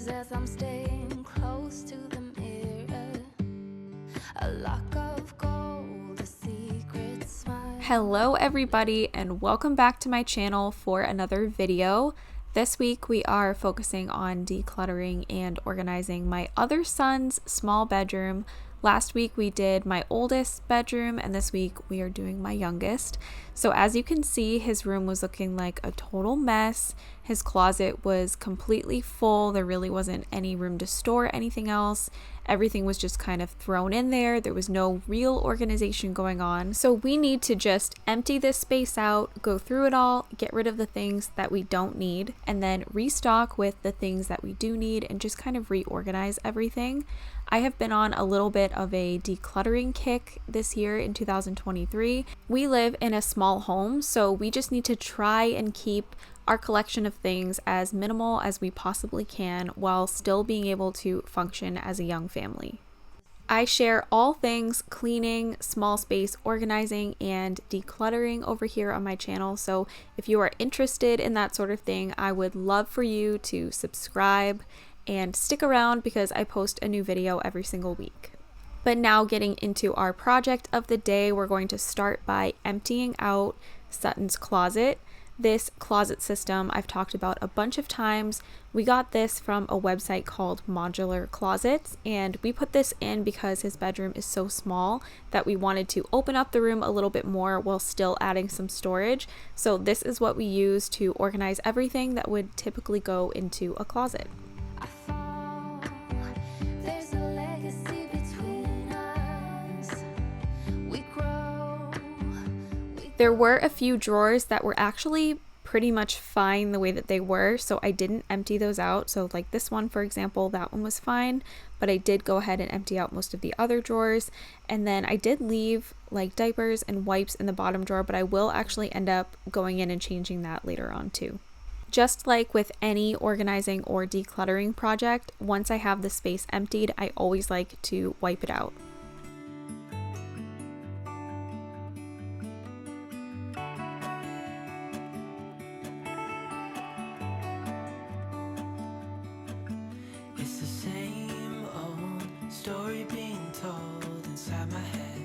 as I'm staying close to the mirror. A lock of gold, a secret smile. Hello everybody and welcome back to my channel for another video. This week we are focusing on decluttering and organizing my other son's small bedroom. Last week we did my oldest bedroom and this week we are doing my youngest. So as you can see, his room was looking like a total mess. His closet was completely full. There really wasn't any room to store anything else. Everything was just kind of thrown in there. There was no real organization going on. So we need to just empty this space out, go through it all, get rid of the things that we don't need, and then restock with the things that we do need and just kind of reorganize everything. I have been on a little bit of a decluttering kick this year in 2023. We live in a small home, so we just need to try and keep our collection of things as minimal as we possibly can while still being able to function as a young family. I share all things cleaning, small space organizing, and decluttering over here on my channel, so if you are interested in that sort of thing, I would love for you to subscribe and stick around because I post a new video every single week. But now getting into our project of the day, we're going to start by emptying out Sutton's closet. This closet system I've talked about a bunch of times. We got this from a website called Modular Closets, and we put this in because his bedroom is so small that we wanted to open up the room a little bit more while still adding some storage. So this is what we use to organize everything that would typically go into a closet. There were a few drawers that were actually pretty much fine the way that they were, so I didn't empty those out. So like this one, for example, that one was fine, but I did go ahead and empty out most of the other drawers. And then I did leave like diapers and wipes in the bottom drawer, but I will actually end up going in and changing that later on too. Just like with any organizing or decluttering project, once I have the space emptied, I always like to wipe it out. It's the same old story being told inside my head.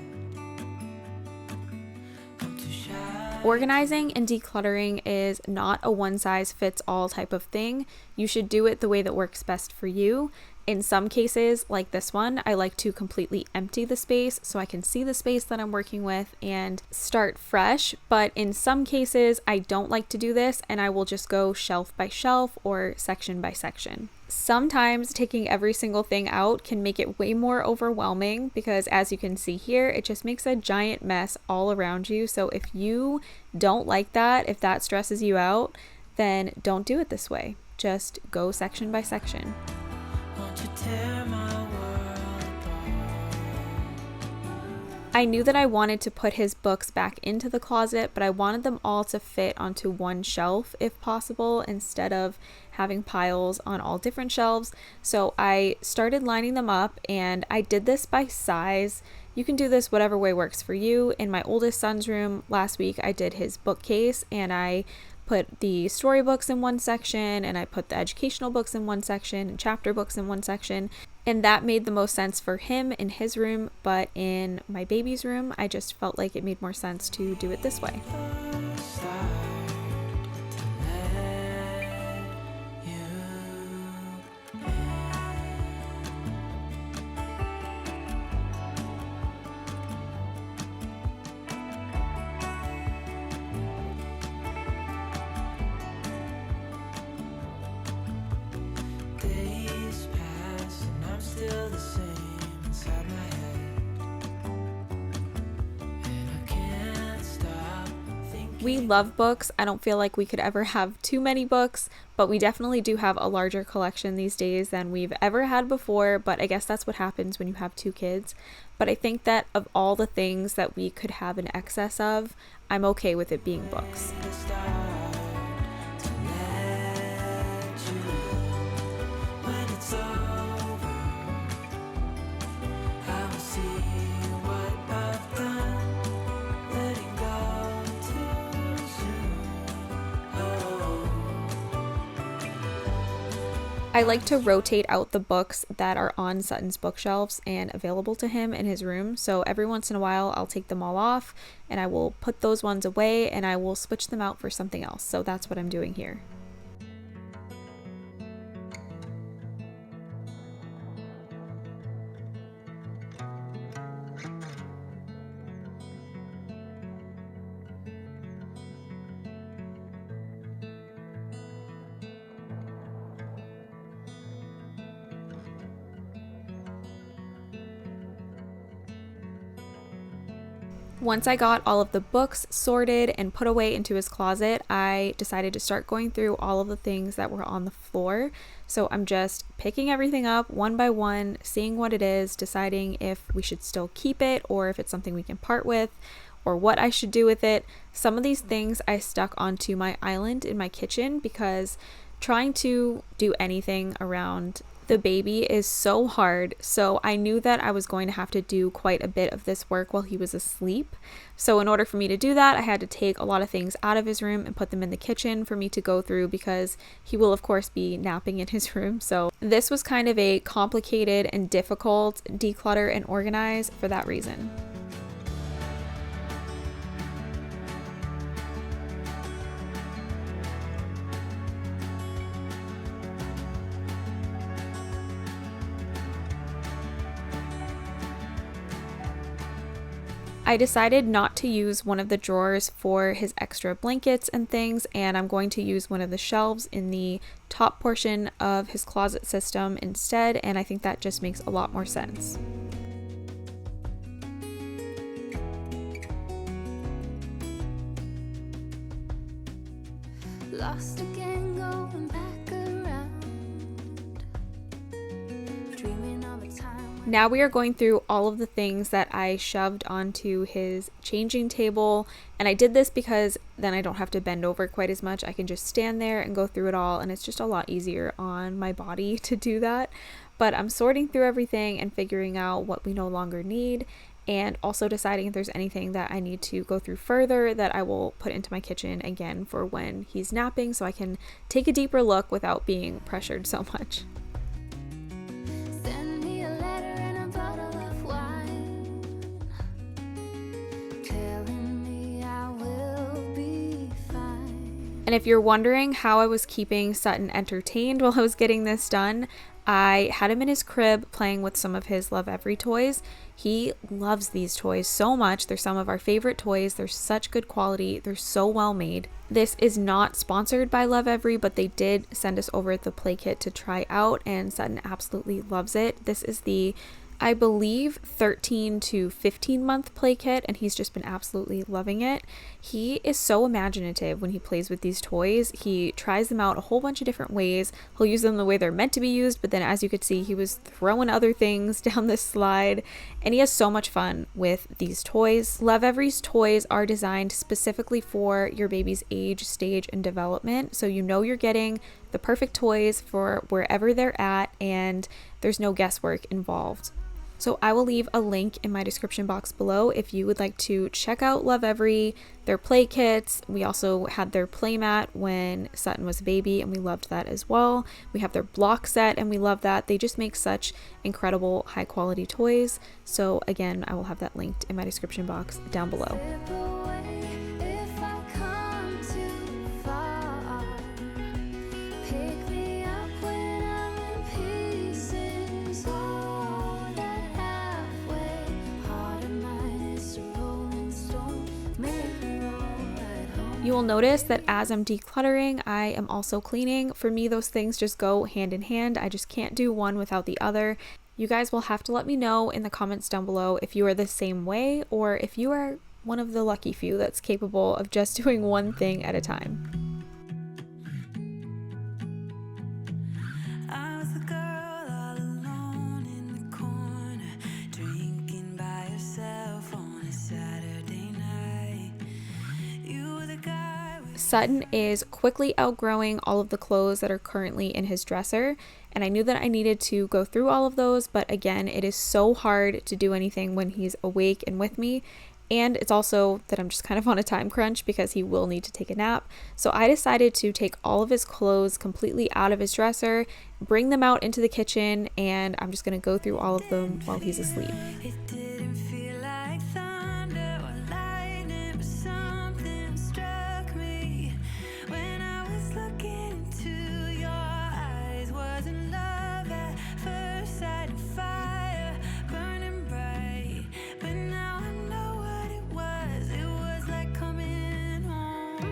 I'm too shy. Organizing and decluttering is not a one-size-fits-all type of thing. You should do it the way that works best for you. In some cases, like this one, I like to completely empty the space so I can see the space that I'm working with and start fresh. But in some cases, I don't like to do this and I will just go shelf by shelf or section by section. Sometimes taking every single thing out can make it way more overwhelming because, as you can see here, it just makes a giant mess all around you. So if you don't like that, if that stresses you out, then don't do it this way. Just go section by section. Won't you tear my world apart? I knew that I wanted to put his books back into the closet, but I wanted them all to fit onto one shelf if possible instead of having piles on all different shelves. So I started lining them up and I did this by size. You can do this whatever way works for you. In my oldest son's room last week, I did his bookcase and I put the storybooks in one section and I put the educational books in one section and chapter books in one section. And that made the most sense for him in his room, but in my baby's room, I just felt like it made more sense to do it this way. Days pass and I'm still the same inside my head. And I can't stop thinking. We love books. I don't feel like we could ever have too many books, but we definitely do have a larger collection these days than we've ever had before, but I guess that's what happens when you have two kids. But I think that of all the things that we could have an excess of, I'm okay with it being books. I like to rotate out the books that are on Sutton's bookshelves and available to him in his room. So every once in a while, I'll take them all off and I will put those ones away and I will switch them out for something else. So that's what I'm doing here. Once I got all of the books sorted and put away into his closet, I decided to start going through all of the things that were on the floor. So I'm just picking everything up one by one, seeing what it is, deciding if we should still keep it or if it's something we can part with or what I should do with it. Some of these things I stuck onto my island in my kitchen because trying to do anything around the baby is so hard. So I knew that I was going to have to do quite a bit of this work while he was asleep. So in order for me to do that, I had to take a lot of things out of his room and put them in the kitchen for me to go through because he will of course be napping in his room. So this was kind of a complicated and difficult declutter and organize for that reason. I decided not to use one of the drawers for his extra blankets and things, and I'm going to use one of the shelves in the top portion of his closet system instead, and I think that just makes a lot more sense. Lost again, going back around, dreaming of a time. Now we are going through all of the things that I shoved onto his changing table, and I did this because then I don't have to bend over quite as much. I can just stand there and go through it all, and it's just a lot easier on my body to do that. But I'm sorting through everything and figuring out what we no longer need, and also deciding if there's anything that I need to go through further that I will put into my kitchen again for when he's napping, so I can take a deeper look without being pressured so much. Send me a letter and a bottle of wine, telling me I will be fine. And if you're wondering how I was keeping Sutton entertained while I was getting this done, I had him in his crib playing with some of his Lovevery toys. He loves these toys so much. They're some of our favorite toys. They're such good quality. They're so well made. This is not sponsored by Lovevery, but they did send us over the play kit to try out, and Sutton absolutely loves it. This is the, I believe, 13 to 15 month play kit, and he's just been absolutely loving it. He is so imaginative when he plays with these toys. He tries them out a whole bunch of different ways. He'll use them the way they're meant to be used, but then as you could see, he was throwing other things down this slide, and he has so much fun with these toys. Lovevery's toys are designed specifically for your baby's age, stage, and development, so you know you're getting the perfect toys for wherever they're at, and there's no guesswork involved. So I will leave a link in my description box below if you would like to check out Lovevery, their play kits. We also had their playmat when Sutton was a baby, and we loved that as well. We have their block set, and we love that. They just make such incredible high quality toys. So again, I will have that linked in my description box down below. Slip away if I come too far. Pick me up when I'm in pieces. Hold that halfway. Heart of mine is a rolling stone. Make me roll right home. You will notice that as I'm decluttering, I am also cleaning. For me, those things just go hand in hand. I just can't do one without the other. You guys will have to let me know in the comments down below if you are the same way or if you are one of the lucky few that's capable of just doing one thing at a time. I was the girl all alone in the corner, drinking by herself on a Saturday night. You were the guy with Sutton is quickly outgrowing all of the clothes that are currently in his dresser, and I knew that I needed to go through all of those, but again, it is so hard to do anything when he's awake and with me, And it's also that I'm just kind of on a time crunch because he will need to take a nap. So I decided to take all of his clothes completely out of his dresser, bring them out into the kitchen, and I'm just going to go through all of them while he's asleep. It didn't feel like thunder or lightning, but something struck me when I was looking into your eyes. Wasn't love at first sight, and fire burning bright, but now I know what it was. It was like coming home.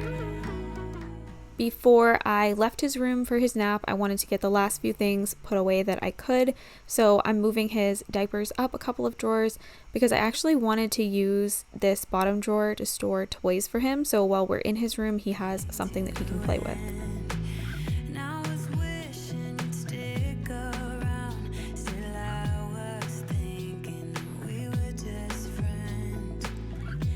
Before I left his room for his nap, I wanted to get the last few things put away that I could. So I'm moving his diapers up a couple of drawers because I actually wanted to use this bottom drawer to store toys for him. So while we're in his room, he has something that he can play with. And I was wishing you'd stick around. Still I was thinking that we were just friends.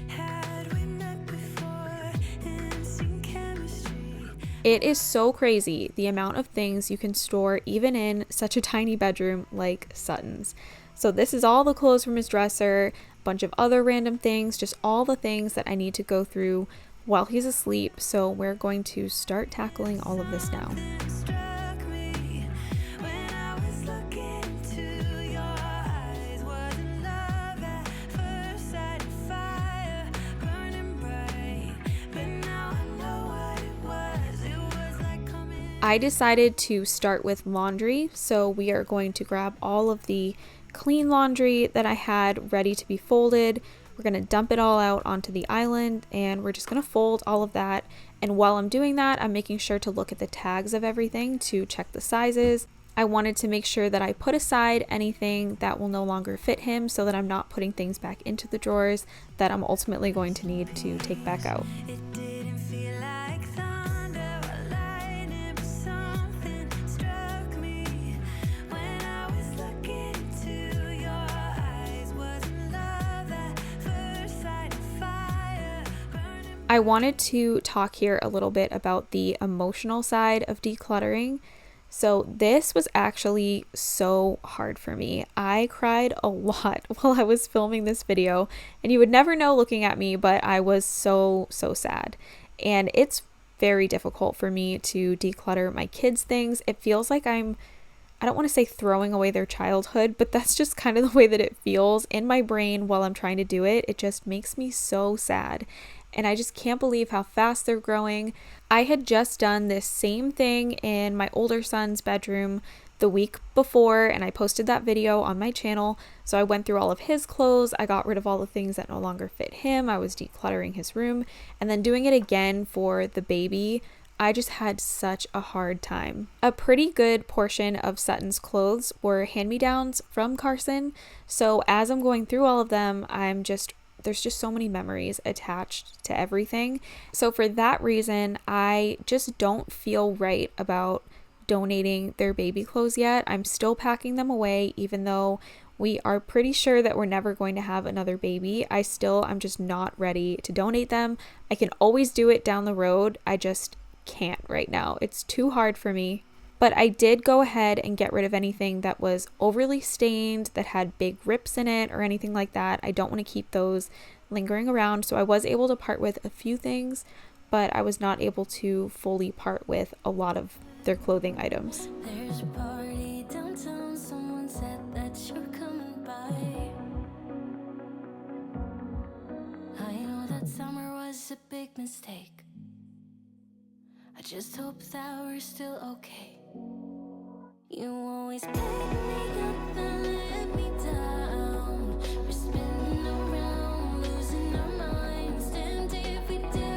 Had we met before, instant chemistry. It is so crazy the amount of things you can store even in such a tiny bedroom like Sutton's. So this is all the clothes from his dresser, a bunch of other random things, just all the things that I need to go through while he's asleep. So we're going to start tackling all of this now. Struck me when I was looking into your eyes. Wasn't love at first sight, and fire burning bright, but now I know what it was. It was like coming. I decided to start with laundry. So we are going to grab all of the clean laundry that I had ready to be folded. We're going to dump it all out onto the island, and we're just going to fold all of that. And while I'm doing that, I'm making sure to look at the tags of everything to check the sizes. I wanted to make sure that I put aside anything that will no longer fit him so that I'm not putting things back into the drawers that I'm ultimately going to need to take back out. It didn't feel like thunder or lightning, but something struck me when I was looking into your eyes. Wasn't love at first sight, and fire burning. I wanted to talk here a little bit about the emotional side of decluttering. So this was actually so hard for me. I cried a lot while I was filming this video, and you would never know looking at me, but I was so sad. And it's very difficult for me to declutter my kids' things. It feels like I don't want to say throwing away their childhood, but that's just kind of the way that it feels in my brain while I'm trying to do it. It just makes me so sad. And I just can't believe how fast they're growing. I had just done this same thing in my older son's bedroom the week before, and I posted that video on my channel. So I went through all of his clothes. I got rid of all the things that no longer fit him. I was decluttering his room, and then doing it again for the baby. I just had such a hard time. A pretty good portion of Sutton's clothes were hand-me-downs from Carson. So as I'm going through all of them, there's just so many memories attached to everything. So for that reason, I just don't feel right about donating their baby clothes yet. I'm still packing them away, even though we are pretty sure that we're never going to have another baby. I'm just not ready to donate them. I can always do it down the road. I just can't right now. It's too hard for me. But I did go ahead and get rid of anything that was overly stained, that had big rips in it or anything like that. I don't want to keep those lingering around. So I was able to part with a few things, but I was not able to fully part with a lot of their clothing items. There's a party downtown, someone said that you're coming by. I know that summer was a big mistake. I just hope that we're still okay. You always pick me up and let me down. We're spinning around, losing our minds. Damned if we do,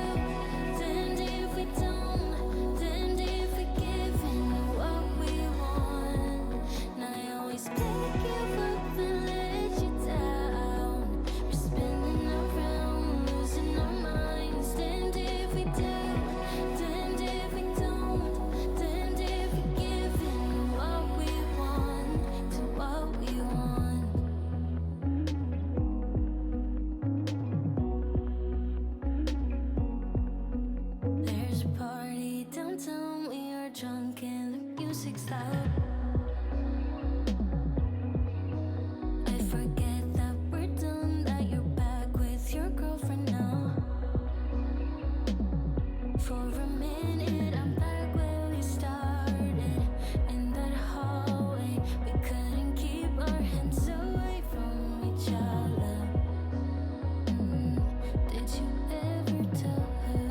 damned if we don't, damned if we give in what we want. And I always pick you up and let you down. We're spinning around, losing our minds. Damned if we do, damned if we don't, damned if we give in what we want to what we want. There's a party downtown, we are drunk and the music's loud. I forget that we're done, that you're back with your girl. For a minute, I'm back where we started. In that hallway, we couldn't keep our hands away from each other. Did you ever tell her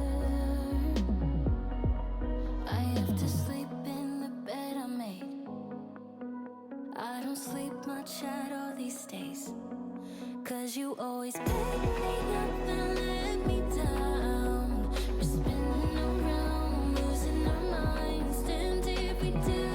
I have to sleep in the bed I made? I don't sleep much at all these days, 'cause you always pick me up and let me down. We're spinning around, losing our minds. Damned if we do,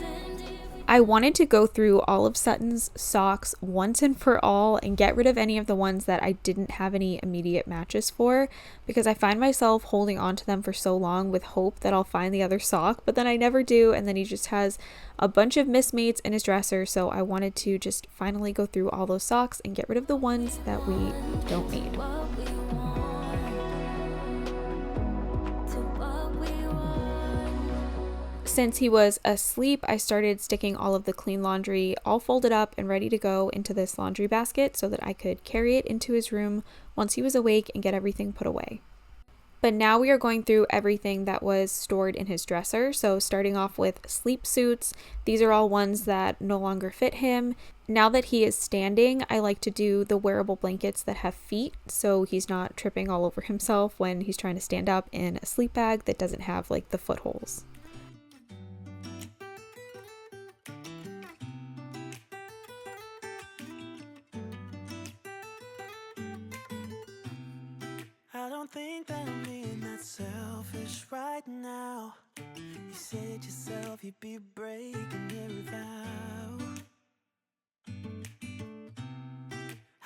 damned if we I wanted to go through all of Sutton's socks once and for all and get rid of any of the ones that I didn't have any immediate matches for, because I find myself holding on to them for so long with hope that I'll find the other sock, but then I never do, and then he just has a bunch of mismates in his dresser. So I wanted to just finally go through all those socks and get rid of the ones that we don't need. what we want, to what we want. Since he was asleep, I started sticking all of the clean laundry all folded up and ready to go into this laundry basket so that I could carry it into his room once he was awake and get everything put away. But now we are going through everything that was stored in his dresser. So starting off with sleep suits. These are all ones that no longer fit him. Now that he is standing, I like to do the wearable blankets that have feet, so he's not tripping all over himself when he's trying to stand up in a sleep bag that doesn't have like the footholes. I don't think that I'm being that selfish right now. You said yourself you'd be breaking your vow.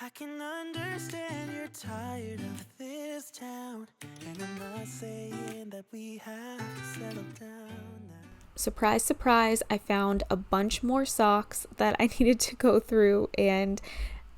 I can understand you're tired of this town, and I'm not saying that we have to settle down now. Surprise, surprise, I found a bunch more socks that I needed to go through, and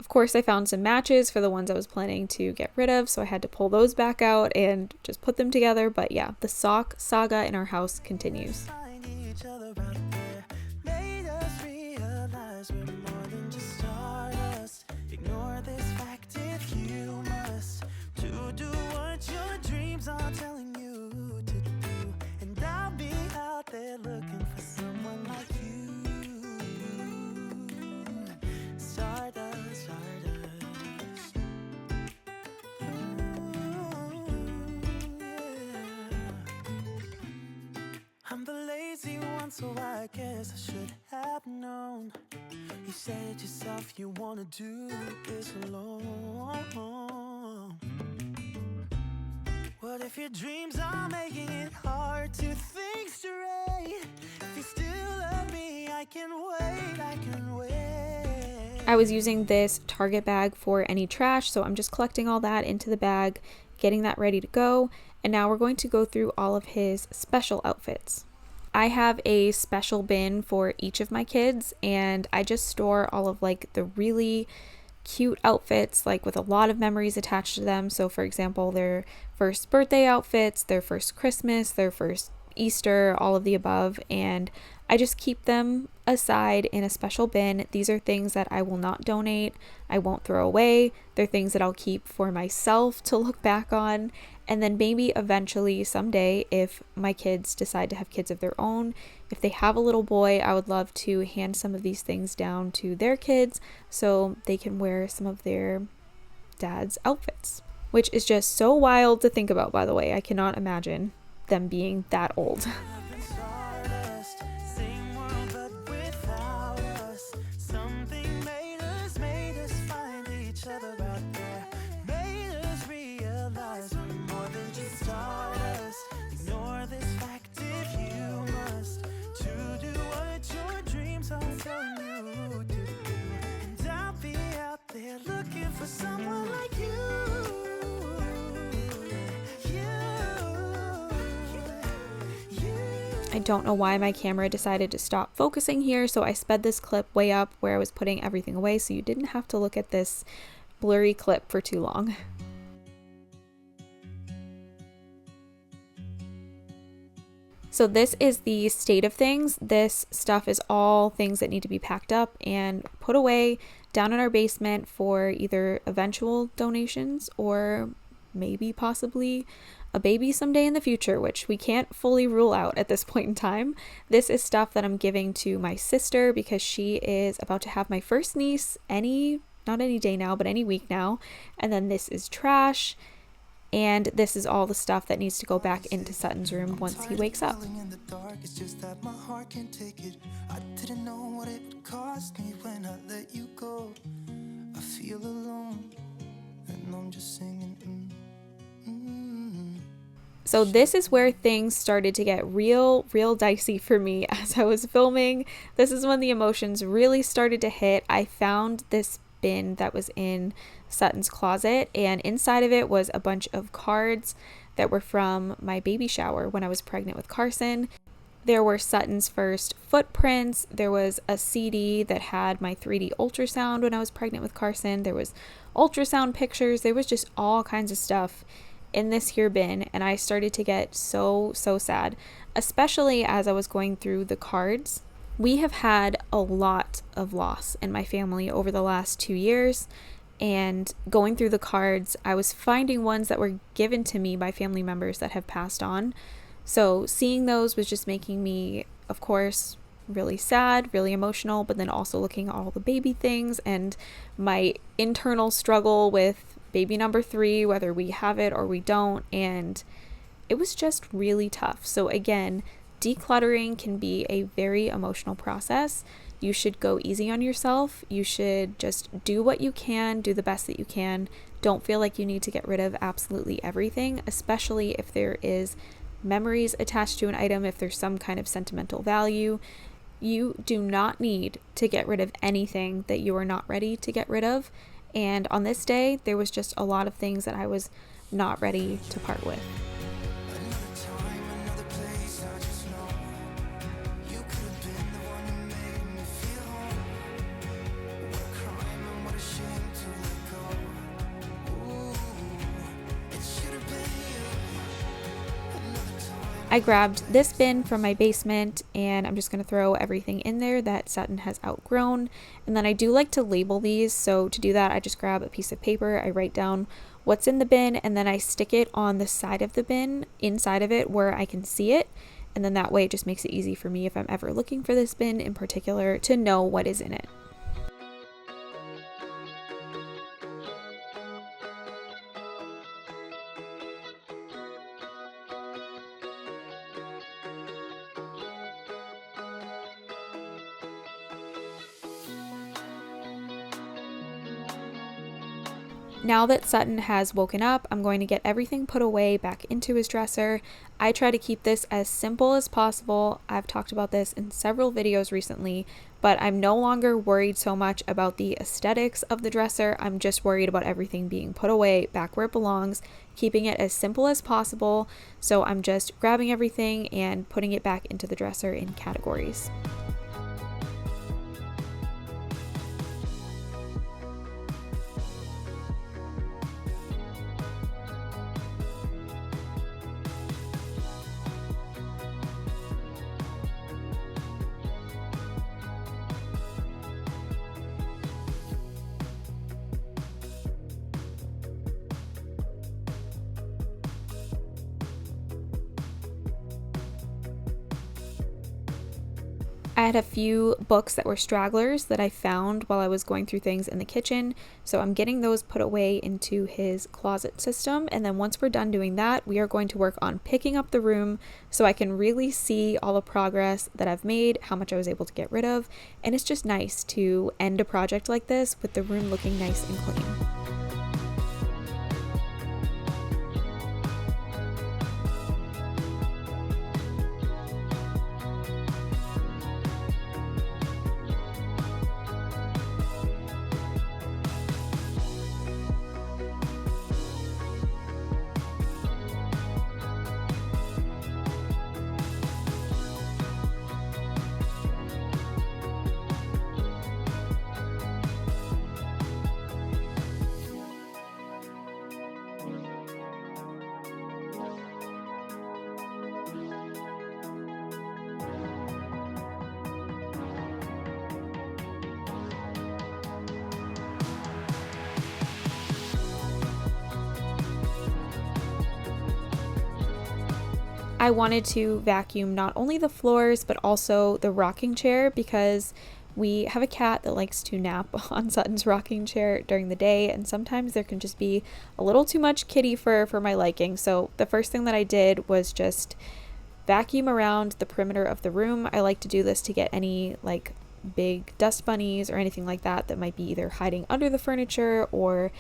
of course I found some matches for the ones I was planning to get rid of, so I had to pull those back out and just put them together. But yeah, the sock saga in our house continues. Find each other out there, made us realize we're more than just stardust. Ignore this fact if you must, to do what your dreams are telling you to do. And I'll be out there looking for someone like you. Stardust, stardust. Ooh, yeah. I'm the lazy one, so I guess I should have known. You said yourself you wanna do this alone. What if your dreams are making it hard to think straight? If you still love me, I can wait, I can wait. I was using this Target bag for any trash, so I'm just collecting all that into the bag, getting that ready to go, and now we're going to go through all of his special outfits. I have a special bin for each of my kids, and I just store all of like the really cute outfits, like with a lot of memories attached to them. So for example, their first birthday outfits, their first Christmas, their first Easter, all of the above, and I just keep them aside in a special bin. These are things that I will not donate, I won't throw away. They're things that I'll keep for myself to look back on, and then maybe eventually someday, if my kids decide to have kids of their own, if they have a little boy, I would love to hand some of these things down to their kids so they can wear some of their dad's outfits, which is just so wild to think about, by the way. I cannot imagine them being that old. Stardust, same world but without us. Something made us find each other out there. Made us realize we're more than just stardust. Ignore this fact if you must, to do what your dreams are telling you to do. And I'll be out there looking for someone like you. I don't know why my camera decided to stop focusing here, so I sped this clip way up where I was putting everything away so you didn't have to look at this blurry clip for too long. So this is the state of things. This stuff is all things that need to be packed up and put away down in our basement for either eventual donations or maybe possibly a baby someday in the future, which we can't fully rule out at this point in time. This is stuff that I'm giving to my sister because she is about to have my first niece not any day now, but any week now. And then this is trash. And this is all the stuff that needs to go back into Sutton's room once he wakes up. It's just that my heart can't take it. I didn't know what it would cost me when I let you go. I feel alone, and I'm just singing. So this is where things started to get real dicey for me as I was filming. This is when the emotions really started to hit. I found this bin that was in Sutton's closet, and inside of it was a bunch of cards that were from my baby shower when I was pregnant with Carson. There were Sutton's first footprints. There was a CD that had my 3D ultrasound when I was pregnant with Carson. There was ultrasound pictures. There was just all kinds of stuff in this here bin, and I started to get so sad, especially as I was going through the cards. We have had a lot of loss in my family over the last 2 years, and going through the cards, I was finding ones that were given to me by family members that have passed on. So seeing those was just making me, of course, really sad, really emotional, but then also looking at all the baby things and my internal struggle with baby number 3, whether we have it or we don't, and it was just really tough. So again, decluttering can be a very emotional process. You should go easy on yourself. You should just do what you can, do the best that you can. Don't feel like you need to get rid of absolutely everything, especially if there is memories attached to an item, if there's some kind of sentimental value. You do not need to get rid of anything that you are not ready to get rid of. And on this day, there was just a lot of things that I was not ready to part with. I grabbed this bin from my basement, and I'm just going to throw everything in there that Sutton has outgrown. And then I do like to label these, so to do that I just grab a piece of paper, I write down what's in the bin, and then I stick it on the side of the bin, inside of it, where I can see it. And then that way it just makes it easy for me, if I'm ever looking for this bin in particular, to know what is in it. Now that Sutton has woken up, I'm going to get everything put away back into his dresser. I try to keep this as simple as possible. I've talked about this in several videos recently, but I'm no longer worried so much about the aesthetics of the dresser. I'm just worried about everything being put away back where it belongs, keeping it as simple as possible. So I'm just grabbing everything and putting it back into the dresser in categories. I had a few books that were stragglers that I found while I was going through things in the kitchen, so I'm getting those put away into his closet system, and then once we're done doing that, we are going to work on picking up the room so I can really see all the progress that I've made, how much I was able to get rid of, and it's just nice to end a project like this with the room looking nice and clean. I wanted to vacuum not only the floors but also the rocking chair, because we have a cat that likes to nap on Sutton's rocking chair during the day, and sometimes there can just be a little too much kitty fur for my liking. So the first thing that I did was just vacuum around the perimeter of the room. I like to do this to get any like big dust bunnies or anything like that that might be either hiding under the furniture or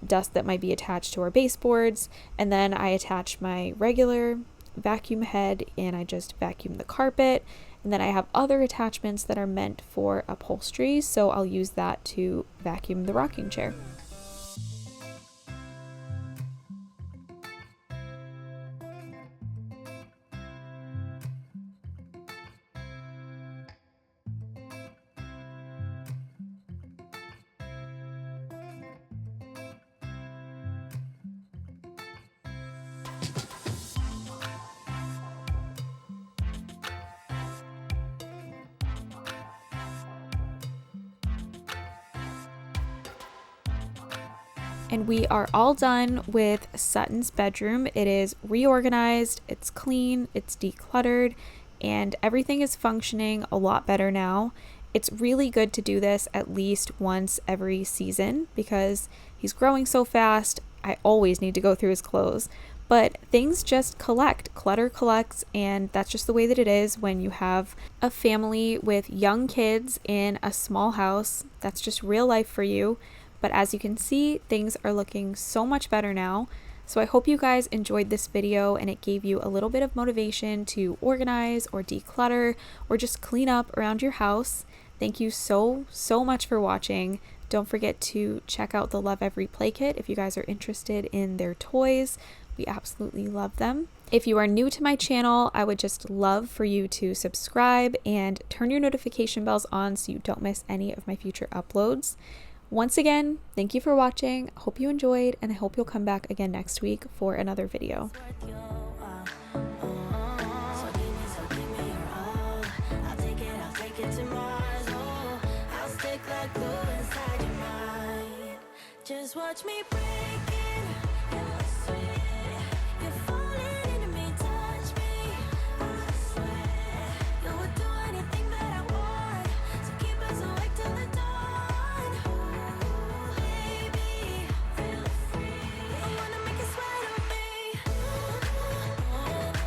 dust that might be attached to our baseboards. And then I attach my regular vacuum head and I just vacuum the carpet. And then I have other attachments that are meant for upholstery, so I'll use that to vacuum the rocking chair. And we are all done with Sutton's bedroom. It is reorganized, it's clean, it's decluttered, and everything is functioning a lot better now. It's really good to do this at least once every season because he's growing so fast. I always need to go through his clothes. But things just collect, clutter collects, and that's just the way that it is when you have a family with young kids in a small house. That's just real life for you. But as you can see, things are looking so much better now. So I hope you guys enjoyed this video and it gave you a little bit of motivation to organize or declutter or just clean up around your house. Thank you so much for watching. Don't forget to check out the Lovevery play kit if you guys are interested in their toys. We absolutely love them. If you are new to my channel, I would just love for you to subscribe and turn your notification bells on so you don't miss any of my future uploads. Once again, thank you for watching. Hope you enjoyed, and I hope you'll come back again next week for another video. Just watch me breathe.